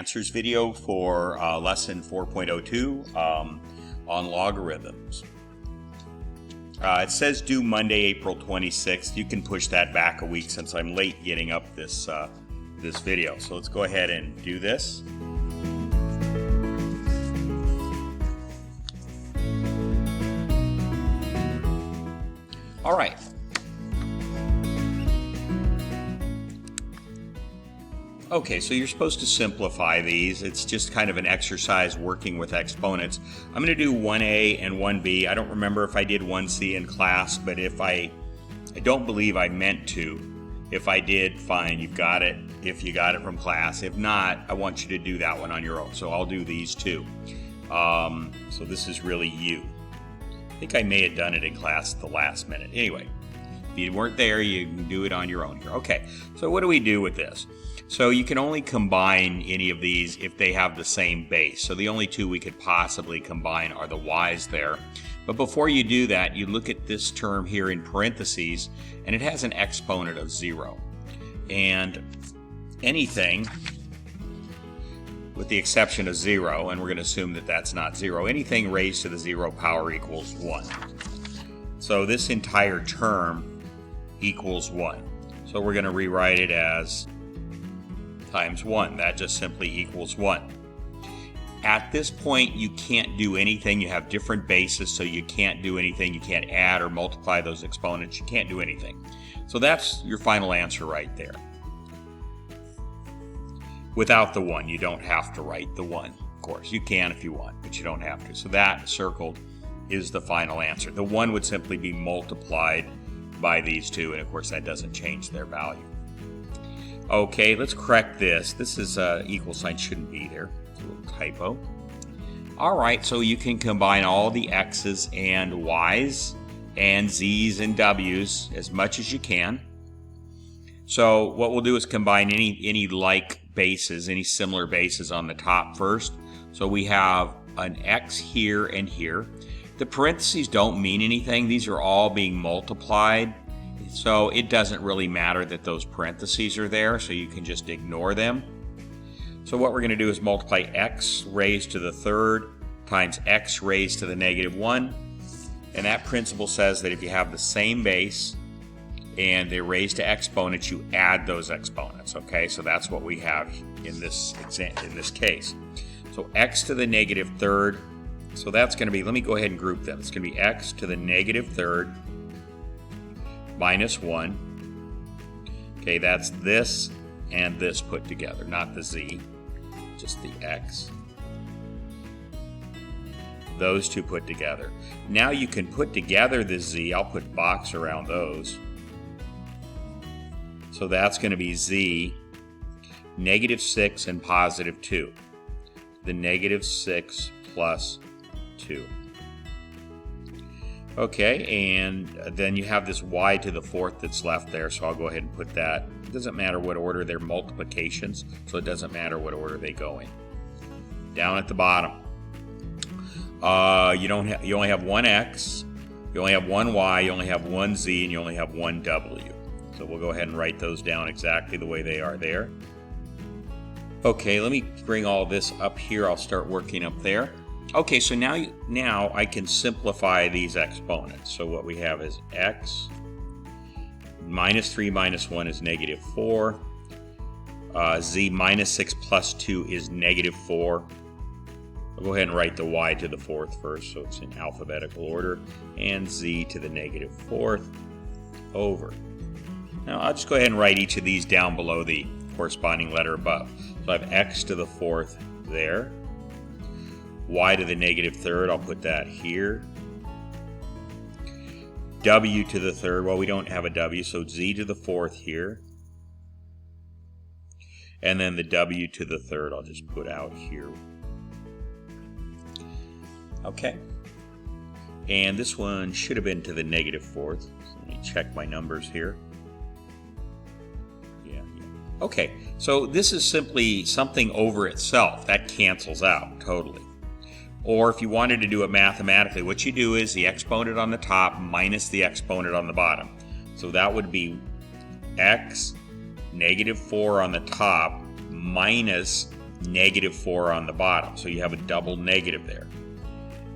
answers video for lesson 4.02 on logarithms. It says due Monday, April 26th. You can push that back a week since I'm late getting up this video. So let's go ahead and do this. All right. Okay, so you're supposed to simplify these. It's just kind of an exercise working with exponents. I'm going to do 1a and 1b. I don't remember if I did 1c in class, but if I don't believe I meant to. If I did, fine, you've got it. If you got it from class. If not, I want you to do that one on your own. So I'll do these two. So this is really you. I think I may have done it in class at the last minute. Anyway, if you weren't there, you can do it on your own here. Okay, so what do we do with this? So you can only combine any of these if they have the same base. So the only two we could possibly combine are the y's there. But before you do that, you look at this term here in parentheses, and it has an exponent of 0. And anything, with the exception of 0, and we're going to assume that that's not 0, anything raised to the 0 power equals 1. So this entire term equals 1. So we're going to rewrite it as times 1. That just simply equals 1. At this point, you can't do anything. You have different bases, so you can't do anything. You can't add or multiply those exponents. You can't do anything. So that's your final answer right there. Without the 1, you don't have to write the 1. Of course, you can if you want, but you don't have to. So that circled is the final answer. The 1 would simply be multiplied by these two, and of course that doesn't change their value. Okay, let's correct this. This is equal sign shouldn't be there. It's a little typo. All right, so you can combine all the x's and y's and z's and w's as much as you can. So what we'll do is combine any like bases, any similar bases on the top first. So we have an x here and here. The parentheses don't mean anything. These are all being multiplied. So it doesn't really matter that those parentheses are there, so you can just ignore them. So what we're going to do is multiply x raised to the third times x raised to the negative 1. And that principle says that if you have the same base and they're raised to exponents, you add those exponents. Okay, so that's what we have in this case. So x to the negative third. So that's going to be, let me go ahead and group them. It's going to be x to the negative third minus 1. Okay, that's this and this put together, not the z, just the x. Those two put together. Now you can put together the z. I'll put box around those. So that's going to be z, negative 6 and positive 2. The negative 6 plus 2. Okay, and then you have this y to the fourth that's left there, so I'll go ahead and put that. It doesn't matter what order they're multiplications, so it doesn't matter what order they go in. Down at the bottom, you only have one x, you only have one y, you only have one z, and you only have one w. So we'll go ahead and write those down exactly the way they are there. Okay, let me bring all this up here. I'll start working up there. Okay, so now I can simplify these exponents. So what we have is x minus 3 minus 1 is negative 4. Z minus 6 plus 2 is negative 4. I'll go ahead and write the y to the fourth first, so it's in alphabetical order. And z to the negative fourth over. Now I'll just go ahead and write each of these down below the corresponding letter above. So I have x to the fourth there. Y to the negative third, I'll put that here. W to the third, well, we don't have a W, so Z to the fourth here. And then the W to the third, I'll just put out here. Okay. And this one should have been to the negative fourth. So let me check my numbers here. Yeah. Okay, so this is simply something over itself. That cancels out totally. Or if you wanted to do it mathematically, what you do is the exponent on the top minus the exponent on the bottom. So that would be x negative 4 on the top minus negative 4 on the bottom. So you have a double negative there.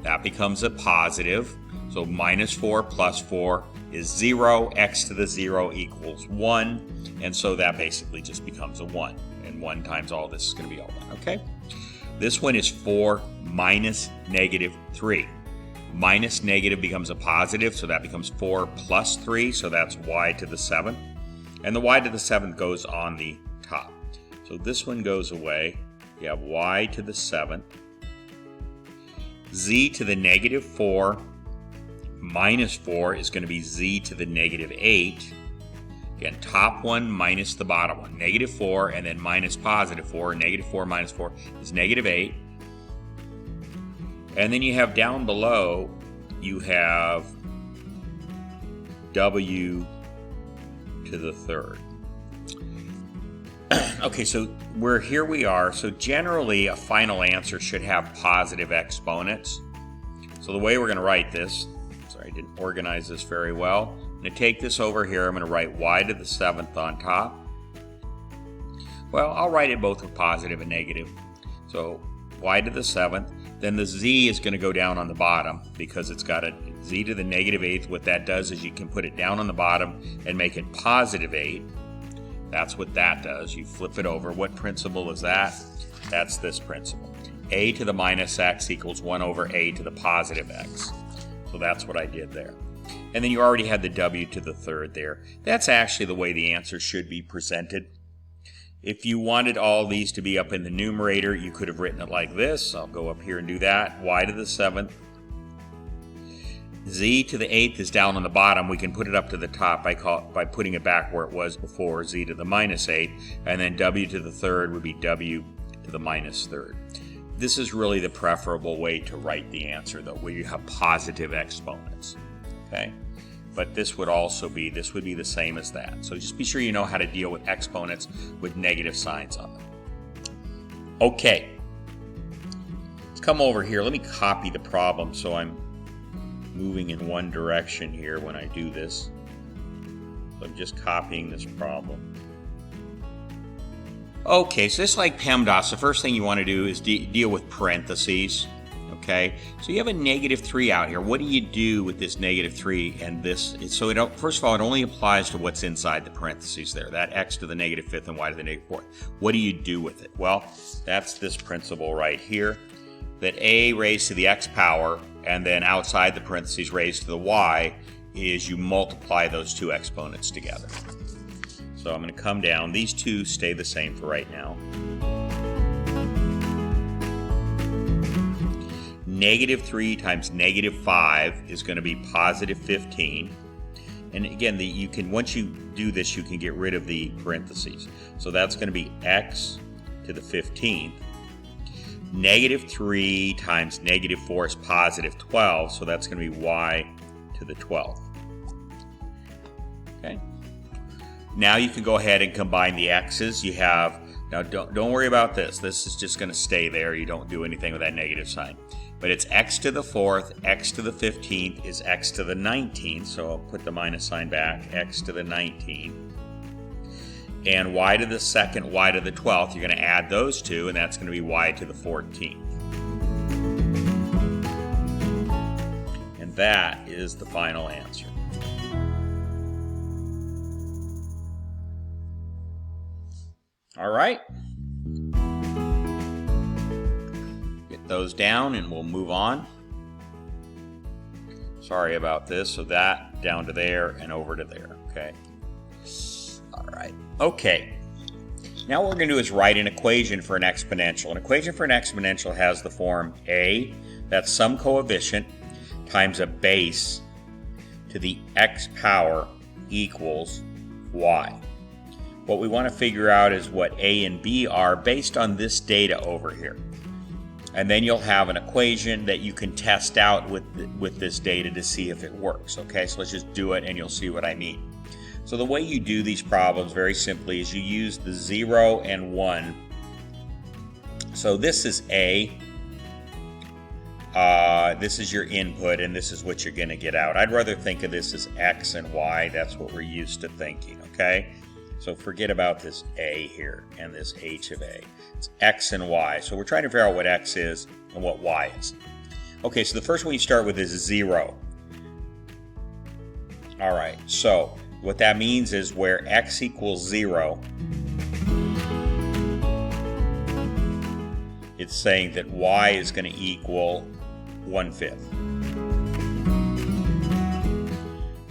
That becomes a positive. So minus 4 plus 4 is 0. X to the 0 equals 1. And so that basically just becomes a 1. And 1 times all this is going to be all 1. Okay? This one is 4 minus negative 3. Minus negative becomes a positive, so that becomes 4 plus 3. So that's y to the 7th. And the y to the 7th goes on the top. So this one goes away. You have y to the 7th. Z to the negative 4 minus 4 is going to be z to the negative 8. Again, top one minus the bottom one. Negative 4 and then minus positive 4. Negative 4 minus 4 is negative 8. And then you have down below, you have w to the 3rd. Okay, so here we are. So generally, a final answer should have positive exponents. So the way we're going to write this, sorry, I didn't organize this very well. I'm going to take this over here. I'm going to write y to the 7th on top. Well, I'll write it both with positive and negative. So y to the 7th. Then the z is going to go down on the bottom because it's got a z to the negative 8th. What that does is you can put it down on the bottom and make it positive 8. That's what that does. You flip it over. What principle is that? That's this principle. A to the minus x equals 1 over a to the positive x. So that's what I did there. And then you already had the w to the 3rd there. That's actually the way the answer should be presented. If you wanted all these to be up in the numerator, you could have written it like this. I'll go up here and do that. Y to the 7th. Z to the 8th is down on the bottom. We can put it up to the top by putting it back where it was before, z to the minus 8. And then w to the 3rd would be w to the minus 3rd. This is really the preferable way to write the answer, though, where you have positive exponents. Okay? But this would be the same as that. So just be sure you know how to deal with exponents with negative signs on them. Okay. Let's come over here. Let me copy the problem so I'm moving in one direction here when I do this. So I'm just copying this problem. Okay, so just like PEMDAS, the first thing you want to do is deal with parentheses. Okay, so you have a negative 3 out here. What do you do with this negative 3 and this? So first of all, it only applies to what's inside the parentheses there. That x to the negative 5th and y to the negative 4th. What do you do with it? Well, that's this principle right here. That a raised to the x power and then outside the parentheses raised to the y is you multiply those two exponents together. So I'm going to come down. These two stay the same for right now. Negative 3 times negative 5 is going to be positive 15. And again, once you do this, you can get rid of the parentheses. So that's going to be x to the 15th. Negative 3 times negative 4 is positive 12, so that's going to be y to the 12th. Okay. Now you can go ahead and combine the x's. You have, now don't worry about this. This is just going to stay there. You don't do anything with that negative sign. But it's x to the 4th, x to the 15th is x to the 19th, so I'll put the minus sign back, x to the 19th. And y to the 2nd, y to the 12th, you're going to add those two, and that's going to be y to the 14th. And that is the final answer. All right. Get those down, and we'll move on. Sorry about this. So that down to there and over to there, okay? All right. Okay. Now what we're going to do is write an equation for an exponential. An equation for an exponential has the form a, that's some coefficient, times a base to the x power equals y. What we want to figure out is what a and b are based on this data over here. And then you'll have an equation that you can test out with this data to see if it works. Okay, so let's just do it and you'll see what I mean. So the way you do these problems very simply is you use the 0 and 1. So this is A. This is your input, and this is what you're going to get out. I'd rather think of this as X and Y. That's what we're used to thinking, okay? So forget about this a here and this h of a. It's x and y. So we're trying to figure out what x is and what y is. Okay, so the first one you start with is 0. All right, so what that means is where x equals 0, it's saying that y is going to equal 1/5.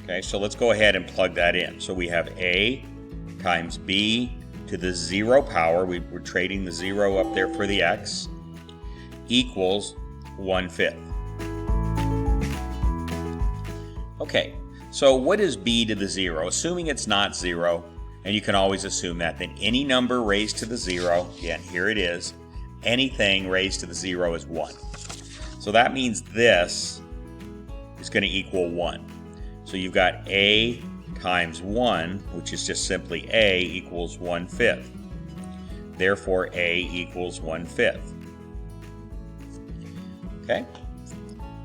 Okay, so let's go ahead and plug that in. So we have a times b to the 0 power, we're trading the 0 up there for the x, equals 1/5. Okay, so what is b to the 0? Assuming it's not 0, and you can always assume that, then any number raised to the 0, again, here it is, anything raised to the 0 is 1. So that means this is going to equal 1. So you've got a times 1, which is just simply a, equals 1/5. Therefore, a equals 1/5. Okay?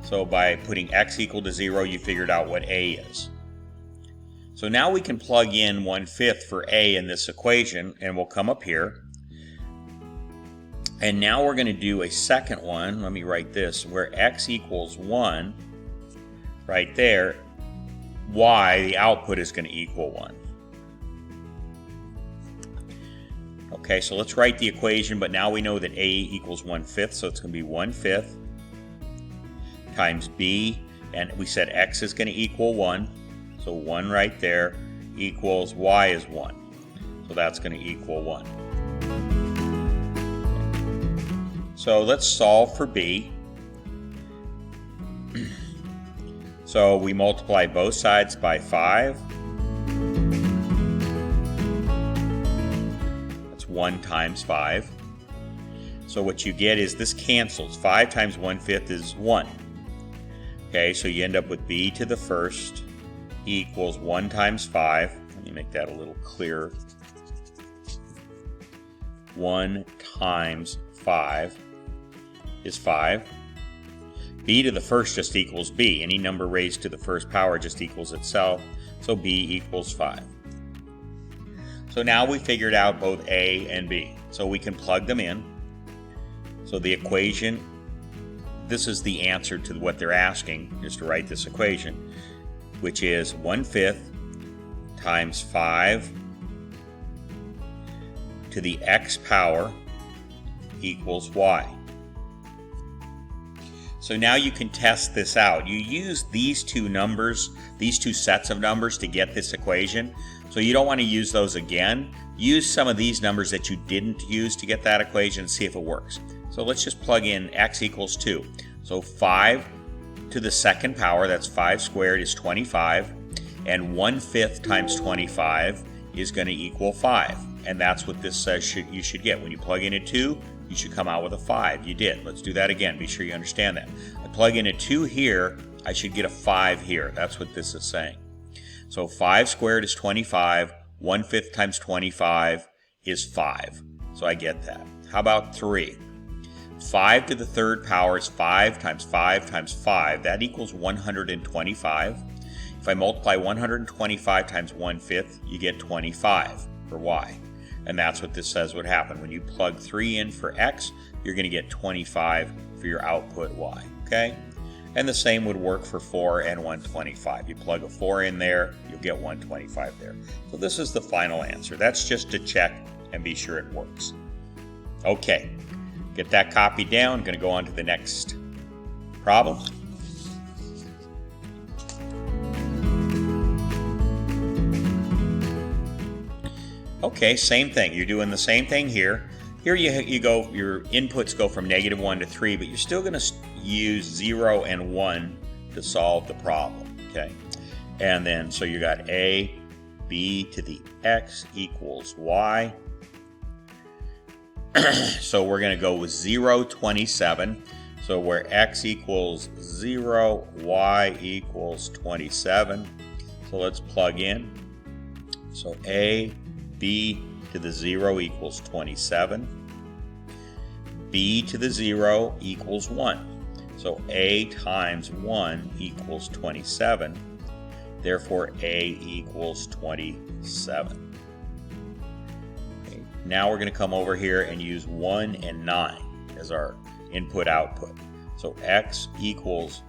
So by putting x equal to 0, you figured out what a is. So now we can plug in 1/5 for a in this equation, and we'll come up here. And now we're going to do a second one. Let me write this. Where x equals 1, right there, y, the output, is going to equal 1. Okay, so let's write the equation, but now we know that a equals 1/5, so it's going to be 1/5 times b, and we said x is going to equal 1, so 1 right there, equals y is 1. So that's going to equal 1. So let's solve for b. So we multiply both sides by 5. That's 1 times 5. So what you get is this cancels. 5 times 1/5 is 1. Okay, so you end up with b to the first equals 1 times 5. Let me make that a little clearer. 1 times 5 is 5. B to the first just equals b. Any number raised to the first power just equals itself. So b equals 5. So now we figured out both a and b. So we can plug them in. So the equation, this is the answer to what they're asking, just to write this equation, which is 1/5 times 5 to the x power equals y. So now you can test this out. You use these two numbers, these two sets of numbers to get this equation. So you don't want to use those again. Use some of these numbers that you didn't use to get that equation and see if it works. So let's just plug in x equals 2. So 5 to the second power, that's 5 squared, is 25. And 1/5 times 25 is going to equal 5. And that's what this says you should get. When you plug in a 2, you should come out with a 5. You did. Let's do that again. Be sure you understand that. I plug in a 2 here, I should get a 5 here. That's what this is saying. So 5 squared is 25. 1/5 times 25 is 5. So I get that. How about 3? 5 to the third power is 5 times 5 times 5. That equals 125. If I multiply 125 times 1/5, you get 25 for y. And that's what this says would happen. When you plug 3 in for x, you're going to get 25 for your output y. Okay? And the same would work for 4 and 125. You plug a 4 in there, you'll get 125 there. So this is the final answer. That's just to check and be sure it works. Okay. Get that copied down. I'm going to go on to the next problem. Okay, same thing. You're doing the same thing here. Here you go, your inputs go from -1 to 3, but you're still going to use 0 and 1 to solve the problem. Okay, and then so you got a, b to the x equals y. So we're going to go with 0, 27. So where x equals 0, y equals 27. So let's plug in. So a, b to the 0 equals 27. B to the 0 equals 1. So a times 1 equals 27. Therefore, a equals 27. now we're going to come over here and use 1 and 9 as our input-output. So x equals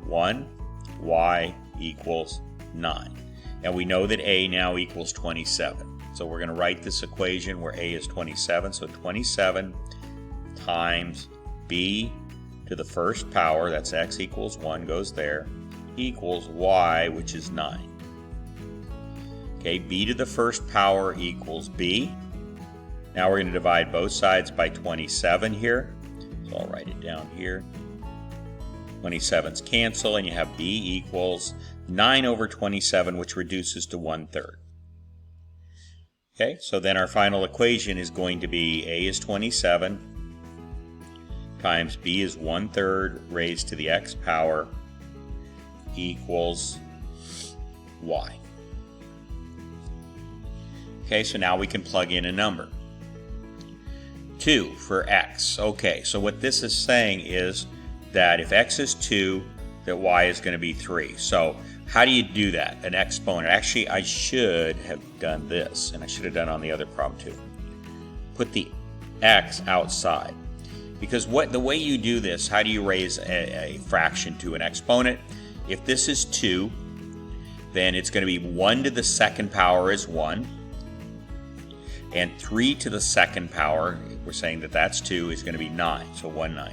1, y equals 9. And we know that a now equals 27. So we're going to write this equation where a is 27. So 27 times b to the first power, that's x equals 1, goes there, equals y, which is 9. Okay, b to the first power equals b. Now we're going to divide both sides by 27 here. So I'll write it down here. 27's cancel, and you have b equals 9 over 27, which reduces to 1/3. Okay, so then our final equation is going to be a is 27 times b is 1/3 raised to the x power equals y. Okay, so now we can plug in a number. 2 for x. Okay, so what this is saying is that if x is 2, that y is going to be 3. So how do you do that? An exponent. Actually, I should have done this, and I should have done it on the other problem too. Put the x outside. Because the way you do this, how do you raise a fraction to an exponent? If this is 2, then it's going to be 1 to the second power is 1. And 3 to the second power, we're saying that that's 2, is going to be 9. So 1/9.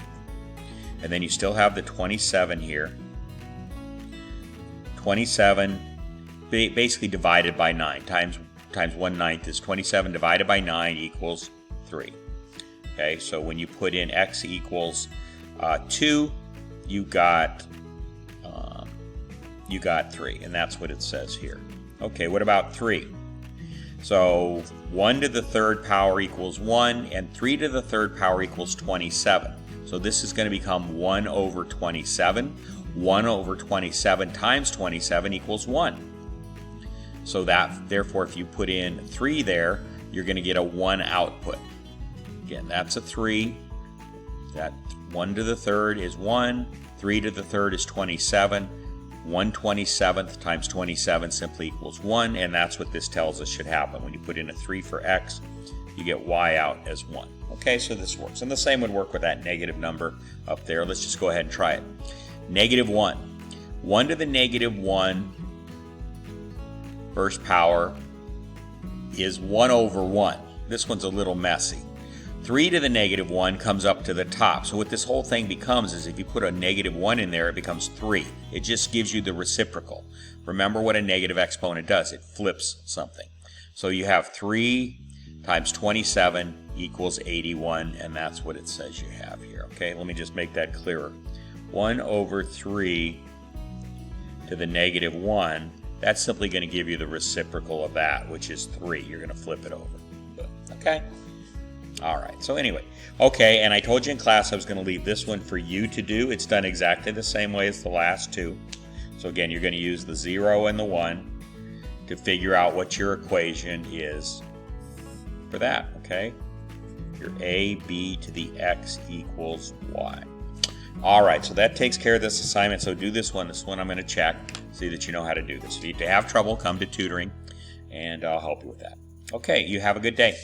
And then you still have the 27 here. 27 basically divided by 9 times 1/9 is 27 divided by 9 equals 3. Okay, so when you put in x equals 2, you got 3, and that's what it says here. Okay, what about 3? So 1 to the third power equals 1, and 3 to the third power equals 27. So this is going to become 1 over 27. 1 over 27 times 27 equals 1. So therefore, if you put in 3 there, you're going to get a 1 output. Again, that's a 3. That 1 to the third is 1. 3 to the third is 27. 1/27 times 27 simply equals 1, and that's what this tells us should happen. When you put in a 3 for x, you get y out as 1. Okay, so this works. And the same would work with that negative number up there. Let's just go ahead and try it. -1. 1 to the -1 first power is 1 over 1. This one's a little messy. 3 to the -1 comes up to the top. So what this whole thing becomes is if you put a -1 in there, it becomes 3. It just gives you the reciprocal. Remember what a negative exponent does. It flips something. So you have 3 times 27 equals 81, and that's what it says you have here. Okay, let me just make that clearer. 1 over 3 to the -1, that's simply going to give you the reciprocal of that, which is 3. You're going to flip it over. Okay? All right, so anyway. Okay, and I told you in class I was going to leave this one for you to do. It's done exactly the same way as the last two. So again, you're going to use the 0 and the 1 to figure out what your equation is for that, okay? Your a, b to the x equals y. All right, so that takes care of this assignment. So do this one. This one I'm going to check, see that you know how to do this. If you have trouble, come to tutoring, and I'll help you with that. Okay, you have a good day.